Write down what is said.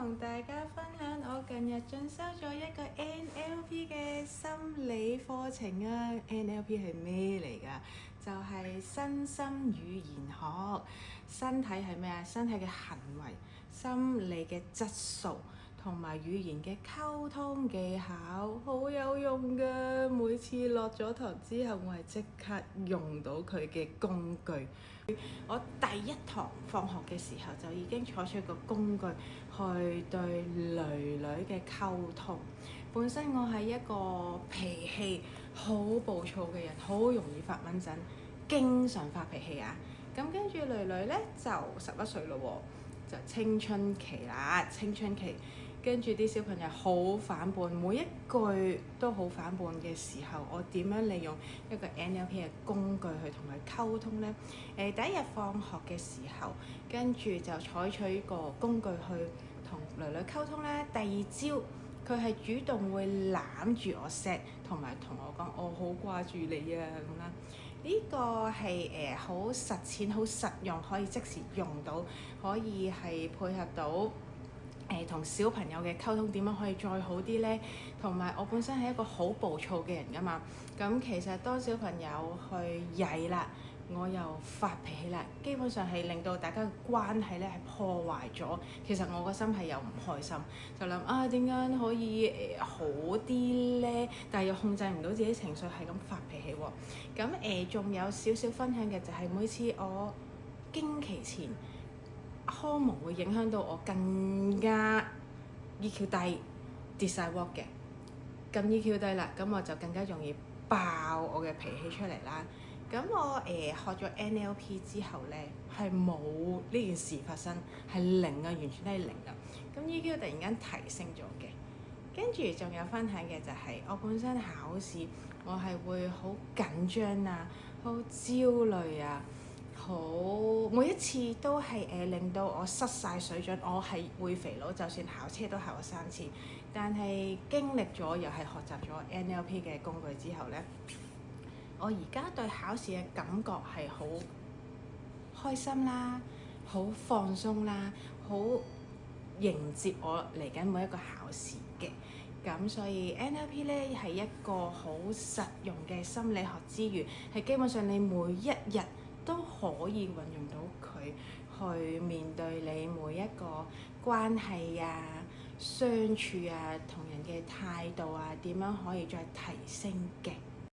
同大家分享我近日進修咗一個 NLP 嘅心理課程啊。NLP 係咩嚟㗎？就係身心語言學。身體係咩啊？身體嘅行為、心理嘅質素同埋語言嘅溝通技巧，好有用㗎。每次落咗堂之後，我係即刻用到佢嘅工具。我第一堂放學嘅時候就已經採取個工具去對囡囡嘅溝通。本身我係一個脾氣好暴躁嘅人，好容易發蚊疹，經常發脾氣啊。咁跟住囡囡呢就11歲咯喎，就青春期啦，青春期。跟住啲小朋友好反叛，每一句都好反叛嘅時候，我點樣利用一個 NLP 嘅工具去同佢溝通呢？第一日放學嘅時候，跟住就採取個工具去同囡囡溝通咧。第二朝佢係主動會攬住我錫，同埋同我講我好掛住你啊咁啦。呢個係好實踐、好實用，可以即時用到，可以係配合到同小朋友嘅溝通點樣可以再好啲呢？同埋我本身係一個好暴躁嘅人㗎嘛，咁其實當小朋友去曳啦，我又發脾氣啦，基本上係令到大家嘅關係咧係破壞咗。其實我個心係又唔開心，就諗點解可以好啲呢？但係又控制唔到自己情緒，係咁發脾氣喎。咁仲有少少分享嘅就係每次我經期前，荷爾蒙會影響到我更加 EQ 低，跌晒鑊嘅。咁 EQ 低啦，咁我就更加容易爆我嘅脾氣出嚟啦。咁我學咗 NLP 之後呢，係冇呢件事發生，係零啊，完全都係零啊。咁 EQ 突然間提升咗嘅。跟住仲有分享嘅就係我本身考試，我係會好緊張啊，好焦慮啊。每一次都係令到我失晒水準，我係會肥佬，就算考車都考咗3次。但係經歷咗又係學習咗 NLP 嘅工具之後呢，我而家對考試嘅感覺係好開心啦，好放鬆啦，好迎接我嚟緊每一個考試嘅。咁所以 NLP 呢係一個好實用嘅心理學之餘，係基本上你每一日都可以運用到佢去面對你每一個關係啊、相處啊、同人嘅態度啊，點樣可以再提升嘅。